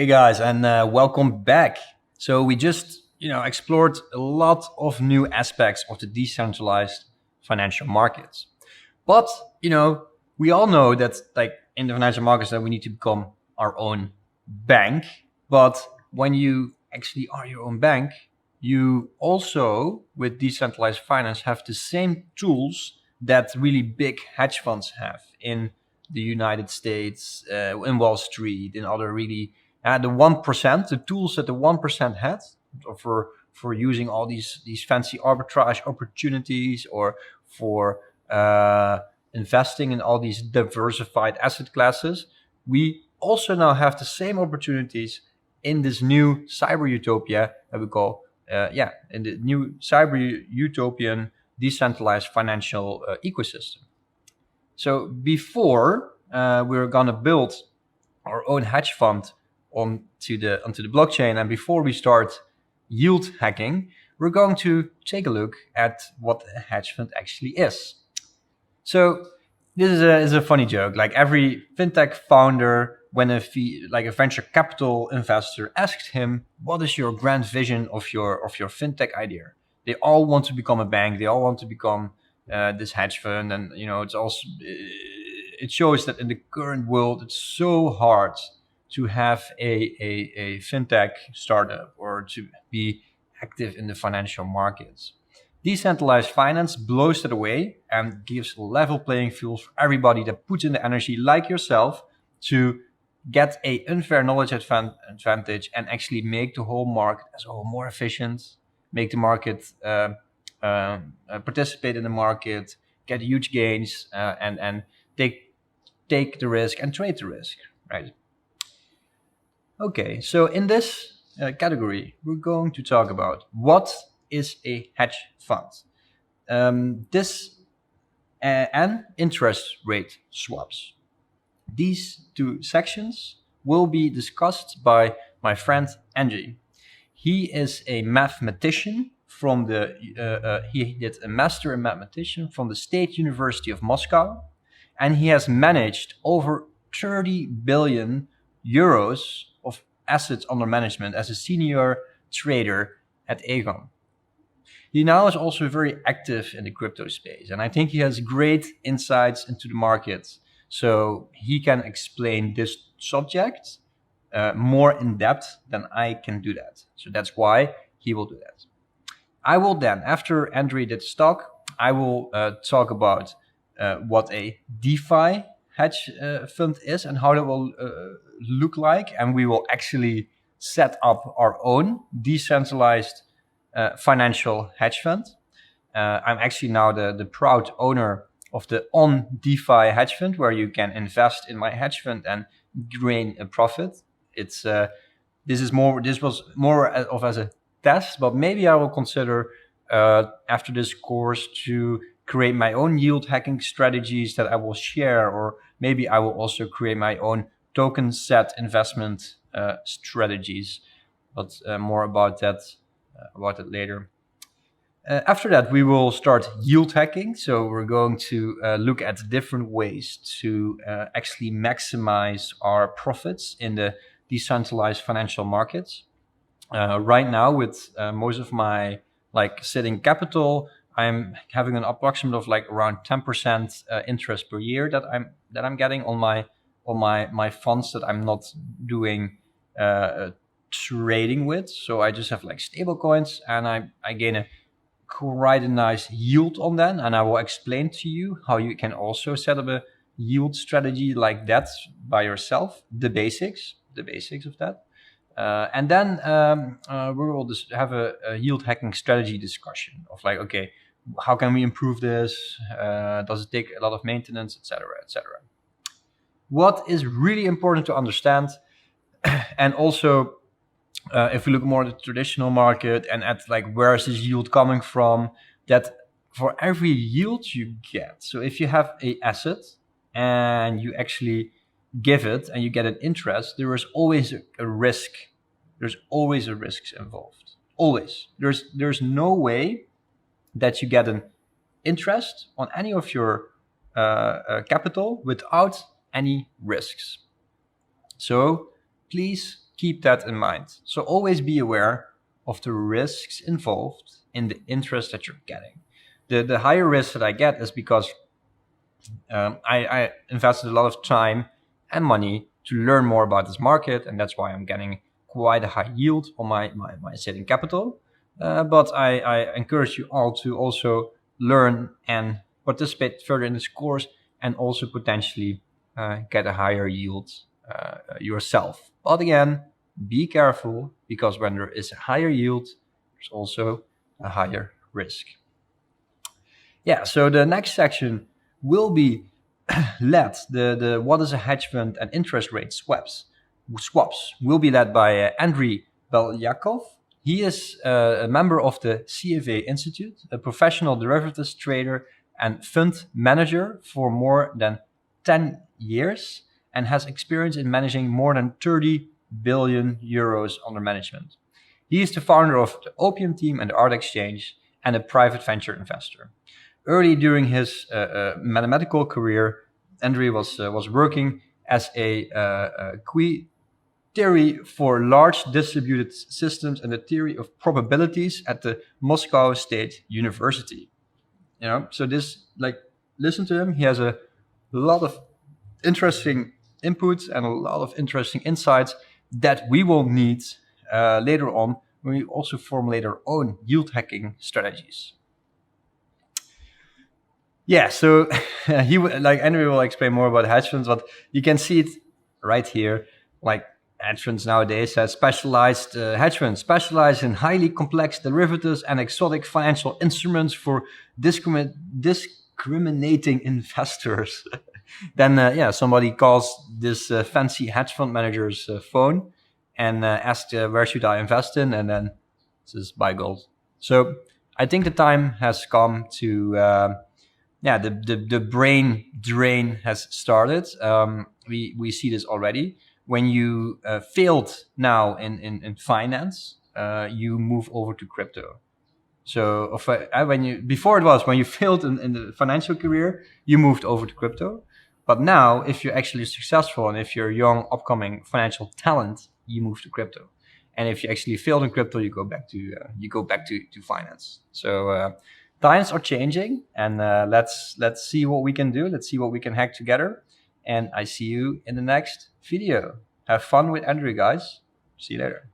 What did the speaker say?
Okay, guys, and welcome back. So we just, explored a lot of new aspects of the decentralized financial markets. But, you know, we all know that, like in the financial markets, that we need to become our own bank. But when you actually are your own bank, you also, with decentralized finance, have the same tools that really big hedge funds have in the United States, in Wall Street, in other really the 1%, the tools that the 1% had for using all these fancy arbitrage opportunities or for investing in all these diversified asset classes. We also now have the same opportunities in this new cyber utopia that we call, in the new cyber utopian decentralized financial ecosystem. So before we're gonna build our own hedge fund onto the blockchain, and before we start yield hacking, we're going to take a look at what a hedge fund actually is. So this is a funny joke. Like every fintech founder, when a venture capital investor asks him, "What is your grand vision of your fintech idea?" They all want to become a bank. They all want to become this hedge fund, and it's also it shows that in the current world, it's so hard to have a fintech startup or to be active in the financial markets. Decentralized finance blows that away and gives a level playing field for everybody that puts in the energy, like yourself, to get a unfair knowledge advantage and actually make the whole market as a whole more efficient, make the market participate in the market, get huge gains, and take the risk and trade the risk, right? Okay, so in this category, we're going to talk about what is a hedge fund. This and interest rate swaps. These two sections will be discussed by my friend Angie. He is a mathematician from he did a master in mathematician from the State University of Moscow, and he has managed over 30 billion euros of assets under management as a senior trader at Aegon. He now is also very active in the crypto space, and I think he has great insights into the market. So he can explain this subject more in depth than I can do that. So that's why he will do that. I will then, after Andrew did his talk, I will talk about what a DeFi hedge fund is and how that will look like. And we will actually set up our own decentralized financial hedge fund. I'm actually now the proud owner of the On DeFi hedge fund, where you can invest in my hedge fund and gain a profit. This was more of as a test, but maybe I will consider after this course to create my own yield hacking strategies that I will share, or maybe I will also create my own token set investment strategies. But more about that later. After that, we will start yield hacking. So we're going to look at different ways to actually maximize our profits in the decentralized financial markets. Right now, with most of my sitting capital, I'm having an approximate of around 10% interest per year that I'm getting on my funds that I'm not doing trading with. So I just have stable coins, and I gain quite a nice yield on them, and I will explain to you how you can also set up a yield strategy like that by yourself, the basics of that. And then we will just have a yield hacking strategy discussion of okay, how can we improve this? Does it take a lot of maintenance, etc., etc.? What is really important to understand, and also if we look more at the traditional market and at where is this yield coming from, that for every yield you get, so if you have a asset and you actually give it and you get an interest, there is always a risk. There's always a risk involved. Always. There's no way that you get an interest on any of your capital without any risks. So please keep that in mind. So always be aware of the risks involved in the interest that you're getting. The higher risk that I get is because I invested a lot of time and money to learn more about this market, and that's why I'm getting quite a high yield on my saving capital. But I encourage you all to also learn and participate further in this course, and also potentially get a higher yield yourself. But again, be careful, because when there is a higher yield, there's also a higher risk. Yeah, so the next section will be led, the what is a hedge fund and interest rate swaps will be led by Andriy Belyakov. He is a member of the CFA Institute, a professional derivatives trader and fund manager for more than 10 years, and has experience in managing more than 30 billion euros under management. He is the founder of the Opium Team and the Art Exchange, and a private venture investor. Early during his mathematical career, Andriy was working as a theory for large distributed systems and the theory of probabilities at the Moscow State University. So this, like, listen to him. He has a lot of interesting inputs and a lot of interesting insights that we will need later on when we also formulate our own yield hacking strategies. Yeah, so Henry will explain more about hedge funds, but you can see it right here. Like, hedge funds nowadays has specialized hedge funds specialize in highly complex derivatives and exotic financial instruments for discriminating investors. Then somebody calls this fancy hedge fund manager's phone and asks, where should I invest in? And then says, buy gold. So I think the time has come to the brain drain has started. We see this already. When you failed now in finance, you move over to crypto. So when you failed in the financial career, you moved over to crypto. But now, if you're actually successful and if you're a young upcoming financial talent, you move to crypto. And if you actually failed in crypto, you go back to finance. So times are changing, and let's see what we can do. Let's see what we can hack together. And I see you in the next video. Have fun with Andrew, guys. See you later.